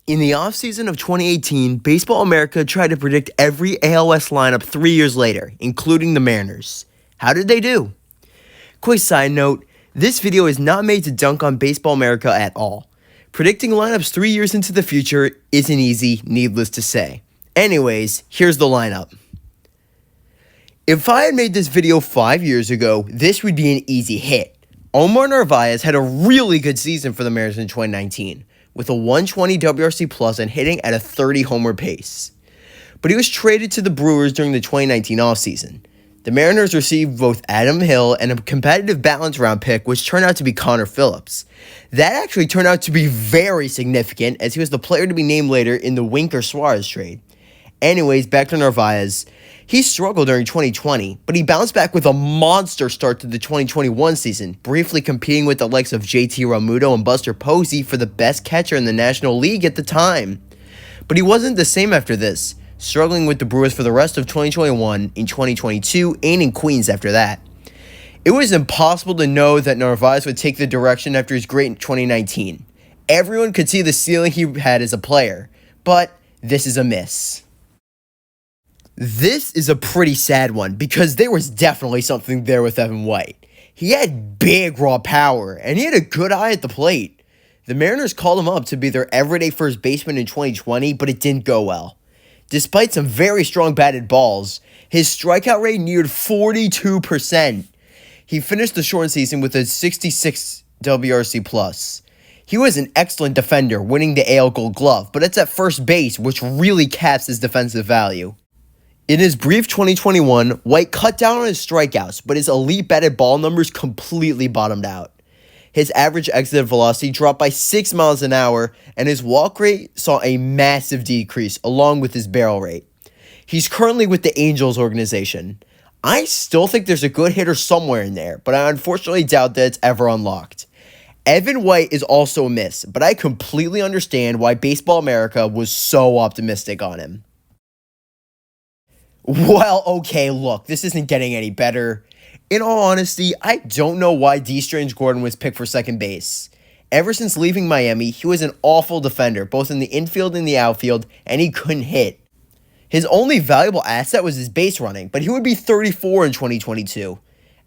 In the offseason of 2018, Baseball America tried to predict every ALS lineup 3 years later, including the Mariners. How did they do? Quick side note, this video is not made to dunk on Baseball America at all. Predicting lineups 3 years into the future isn't easy, needless to say. Anyways, here's the lineup. If I had made this video 5 years ago, this would be an easy hit. Omar Narvaez had a really good season for the Mariners in 2019, with a 120 WRC plus and hitting at a 30 homer pace. But he was traded to the Brewers during the 2019 offseason. The Mariners received both Adam Hill and a competitive balance round pick, which turned out to be Connor Phillips. That actually turned out to be very significant, as he was the player to be named later in the Winker-Suarez trade. Anyways, back to Narvaez. He struggled during 2020, but he bounced back with a monster start to the 2021 season, briefly competing with the likes of JT Realmuto and Buster Posey for the best catcher in the National League at the time. But he wasn't the same after this, struggling with the Brewers for the rest of 2021, in 2022, and in Queens after that. It was impossible to know that Narvaez would take the direction after his great 2019. Everyone could see the ceiling he had as a player, but this is a miss. This is a pretty sad one because there was definitely something there with Evan White. He had big raw power and he had a good eye at the plate. The Mariners called him up to be their everyday first baseman in 2020, but it didn't go well. Despite some very strong batted balls, his strikeout rate neared 42%. He finished the short season with a 66 WRC plus. He was an excellent defender, winning the AL Gold Glove, but it's at first base, which really caps his defensive value. In his brief 2021, White cut down on his strikeouts, but his elite batted ball numbers completely bottomed out. His average exit velocity dropped by 6 miles an hour, and his walk rate saw a massive decrease along with his barrel rate. He's currently with the Angels organization. I still think there's a good hitter somewhere in there, but I unfortunately doubt that it's ever unlocked. Evan White is also a miss, but I completely understand why Baseball America was so optimistic on him. Well, okay, look, this isn't getting any better. In all honesty, I don't know why D. Strange Gordon was picked for second base. Ever since leaving Miami, he was an awful defender, both in the infield and the outfield, and he couldn't hit. His only valuable asset was his base running, but he would be 34 in 2022.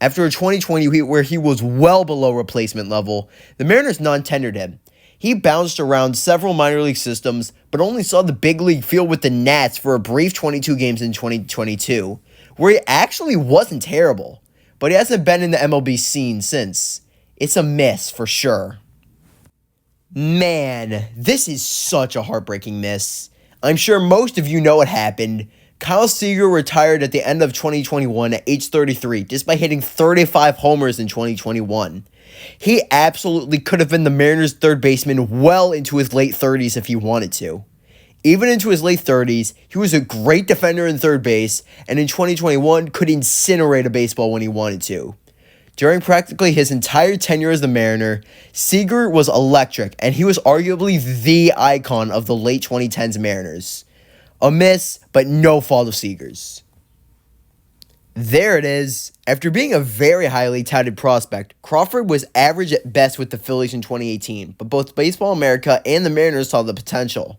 After a 2020 where he was well below replacement level, the Mariners non-tendered him. He bounced around several minor league systems, but only saw the big league field with the Nats for a brief 22 games in 2022, where he actually wasn't terrible, but he hasn't been in the MLB scene since. It's a miss for sure. Man, this is such a heartbreaking miss. I'm sure most of you know what happened. Kyle Seager retired at the end of 2021 at age 33, just by hitting 35 homers in 2021. He absolutely could have been the Mariners' third baseman well into his late 30s if he wanted to. Even into his late 30s, he was a great defender in third base, and in 2021 could incinerate a baseball when he wanted to. During practically his entire tenure as the Mariner, Seager was electric, and he was arguably the icon of the late 2010s Mariners. A miss, but no fault of Seager's. There it is. After being a very highly touted prospect, Crawford was average at best with the Phillies in 2018, but both Baseball America and the Mariners saw the potential.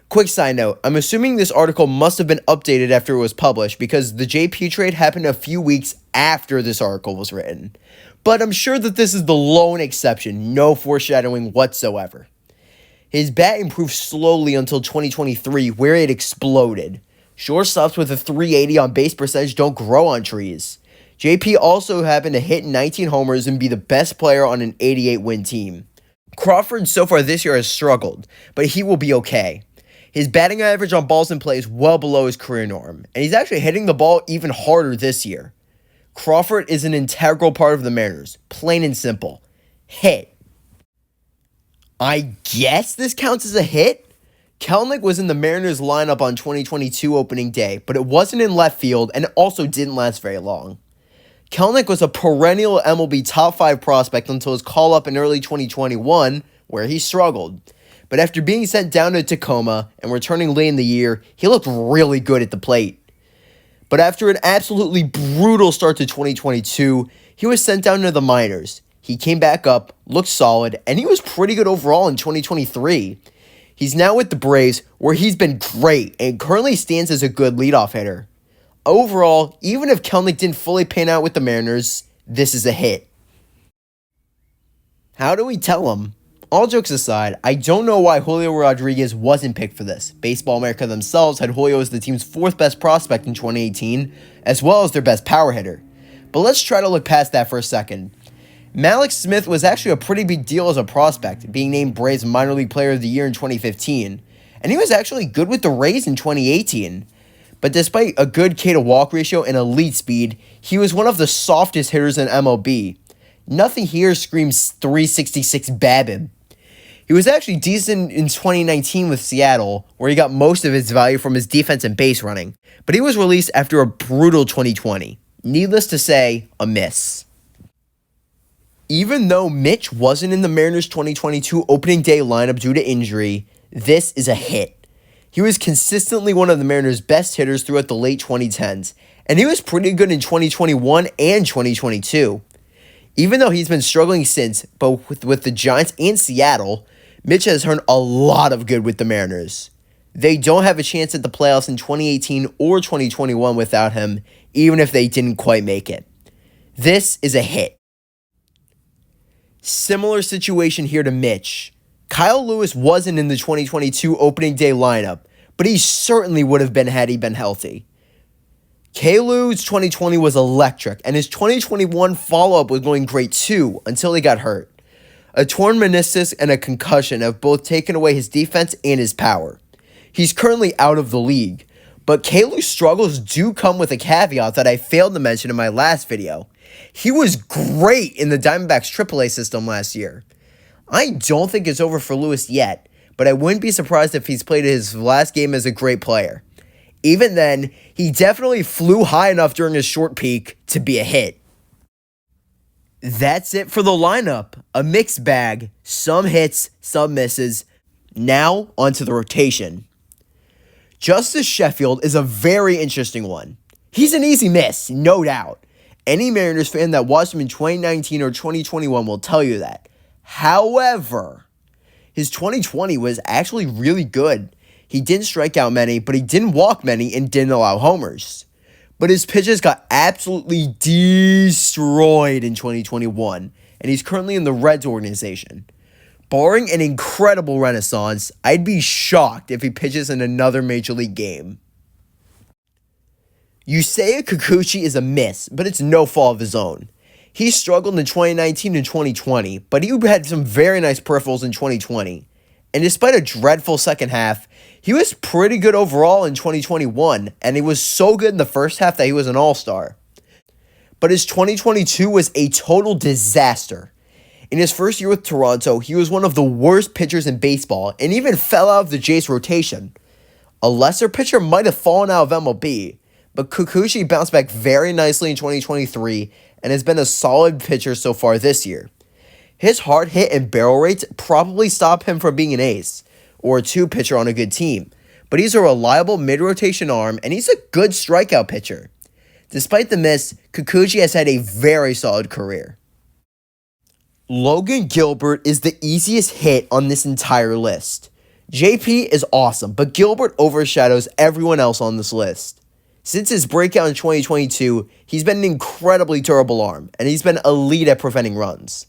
Quick side note, I'm assuming this article must have been updated after it was published because the JP trade happened a few weeks after this article was written. But I'm sure that this is the lone exception, no foreshadowing whatsoever. His bat improved slowly until 2023, where it exploded. Shortstops with a 380 on base percentage don't grow on trees. JP also happened to hit 19 homers and be the best player on an 88-win team. Crawford so far this year has struggled, but he will be okay. His batting average on balls in play is well below his career norm, and he's actually hitting the ball even harder this year. Crawford is an integral part of the Mariners, plain and simple. Hit. I guess this counts as a hit? Kelenic was in the Mariners lineup on 2022 opening day, but it wasn't in left field and it also didn't last very long. Kelenic was a perennial MLB top 5 prospect until his call-up in early 2021, where he struggled. But after being sent down to Tacoma and returning late in the year, he looked really good at the plate. But after an absolutely brutal start to 2022, he was sent down to the minors. He came back up, looked solid, and he was pretty good overall in 2023. He's now with the Braves, where he's been great and currently stands as a good leadoff hitter. Overall, even if Kelenic didn't fully pan out with the Mariners, this is a hit. How do we tell him? All jokes aside, I don't know why Julio Rodriguez wasn't picked for this. Baseball America themselves had Julio as the team's 4th best prospect in 2018, as well as their best power hitter. But let's try to look past that for a second. Malik Smith was actually a pretty big deal as a prospect, being named Braves Minor League Player of the Year in 2015, and he was actually good with the Rays in 2018. But despite a good K-to-walk ratio and elite speed, he was one of the softest hitters in MLB. Nothing here screams 366 BABIP. He was actually decent in 2019 with Seattle, where he got most of his value from his defense and base running, but he was released after a brutal 2020. Needless to say, a miss. Even though Mitch wasn't in the Mariners' 2022 opening day lineup due to injury, this is a hit. He was consistently one of the Mariners' best hitters throughout the late 2010s, and he was pretty good in 2021 and 2022. Even though he's been struggling since, both with the Giants and Seattle, Mitch has earned a lot of good with the Mariners. They don't have a chance at the playoffs in 2018 or 2021 without him, even if they didn't quite make it. This is a hit. Similar situation here to Mitch. Kyle Lewis wasn't in the 2022 opening day lineup, but he certainly would have been had he been healthy. K-Lew's 2020 was electric, and his 2021 follow-up was going great too, until he got hurt. A torn meniscus and a concussion have both taken away his defense and his power. He's currently out of the league, but K-Lew's struggles do come with a caveat that I failed to mention in my last video. He was great in the Diamondbacks AAA system last year. I don't think it's over for Lewis yet, but I wouldn't be surprised if he's played his last game as a great player. Even then, he definitely flew high enough during his short peak to be a hit. That's it for the lineup. A mixed bag. Some hits, some misses. Now, onto the rotation. Justice Sheffield is a very interesting one. He's an easy miss, no doubt. Any Mariners fan that watched him in 2019 or 2021 will tell you that. However, his 2020 was actually really good. He didn't strike out many, but he didn't walk many and didn't allow homers. But his pitches got absolutely destroyed in 2021, and he's currently in the Reds organization. Barring an incredible renaissance, I'd be shocked if he pitches in another Major League game. Yusei Kikuchi is a miss, but it's no fault of his own. He struggled in 2019 and 2020, but he had some very nice peripherals in 2020. And despite a dreadful second half, he was pretty good overall in 2021, and he was so good in the first half that he was an all-star. But his 2022 was a total disaster. In his first year with Toronto, he was one of the worst pitchers in baseball and even fell out of the Jays rotation. A lesser pitcher might have fallen out of MLB, but Kikuchi bounced back very nicely in 2023 and has been a solid pitcher so far this year. His hard hit and barrel rates probably stop him from being an ace or a 2 pitcher on a good team, but he's a reliable mid-rotation arm and he's a good strikeout pitcher. Despite the miss, Kikuchi has had a very solid career. Logan Gilbert is the easiest hit on this entire list. JP is awesome, but Gilbert overshadows everyone else on this list. Since his breakout in 2022, he's been an incredibly durable arm, and he's been elite at preventing runs.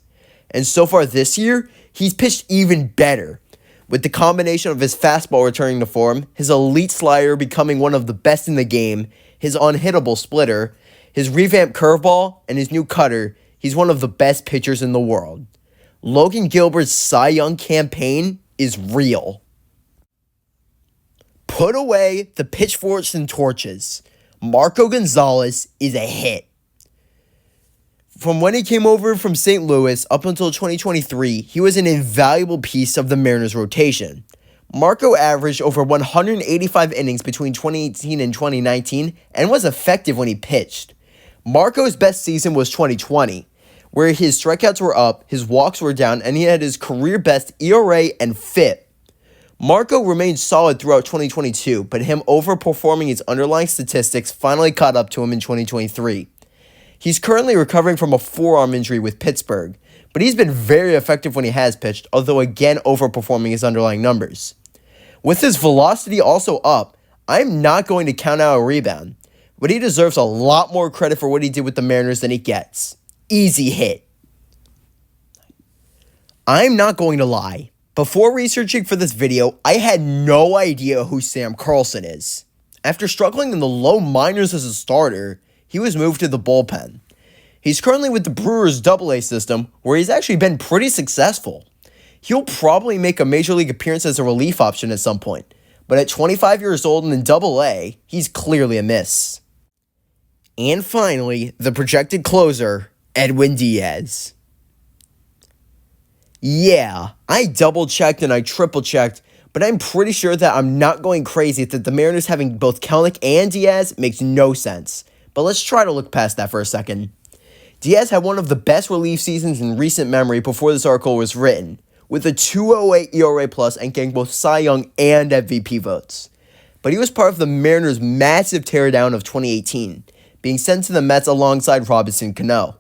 And so far this year, he's pitched even better, with the combination of his fastball returning to form, his elite slider becoming one of the best in the game, his unhittable splitter, his revamped curveball, and his new cutter. He's one of the best pitchers in the world. Logan Gilbert's Cy Young campaign is real. Put away the pitchforks and torches. Marco Gonzalez is a hit. From when he came over from St. Louis up until 2023, he was an invaluable piece of the Mariners' rotation. Marco averaged over 185 innings between 2018 and 2019 and was effective when he pitched. Marco's best season was 2020, where his strikeouts were up, his walks were down, and he had his career best ERA and FIP. Marco remained solid throughout 2022, but him overperforming his underlying statistics finally caught up to him in 2023. He's currently recovering from a forearm injury with Pittsburgh, but he's been very effective when he has pitched, although again overperforming his underlying numbers. With his velocity also up, I'm not going to count out a rebound, but he deserves a lot more credit for what he did with the Mariners than he gets. Easy hit. I'm not going to lie. Before researching for this video, I had no idea who Sam Carlson is. After struggling in the low minors as a starter, he was moved to the bullpen. He's currently with the Brewers AA system, where he's actually been pretty successful. He'll probably make a major league appearance as a relief option at some point, but at 25 years old and in AA, he's clearly a miss. And finally, the projected closer, Edwin Diaz. Yeah, I double-checked and I triple-checked, but I'm pretty sure that I'm not going crazy that the Mariners having both Kelenic and Diaz makes no sense. But let's try to look past that for a second. Diaz had one of the best relief seasons in recent memory before this article was written, with a 2.08 ERA plus and getting both Cy Young and MVP votes. But he was part of the Mariners' massive teardown of 2018, being sent to the Mets alongside Robinson Cano.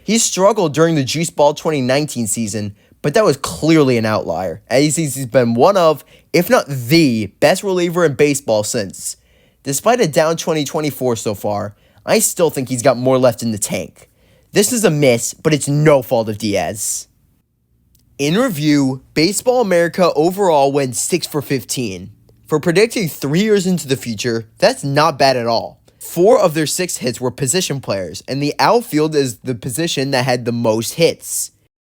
He struggled during the Juice Ball 2019 season, but that was clearly an outlier, as he's been one of, if not the, best reliever in baseball since. Despite a down 2024 so far, I still think he's got more left in the tank. This is a miss, but it's no fault of Diaz. In review, Baseball America overall went 6 for 15. For predicting 3 years into the future, that's not bad at all. 4 of their 6 hits were position players, and the outfield is the position that had the most hits.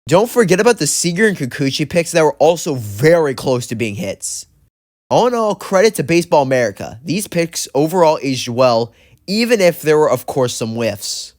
Don't forget about the Seager and Kikuchi picks that were also very close to being hits. All in all, credit to Baseball America. These picks overall aged well, even if there were of course some whiffs.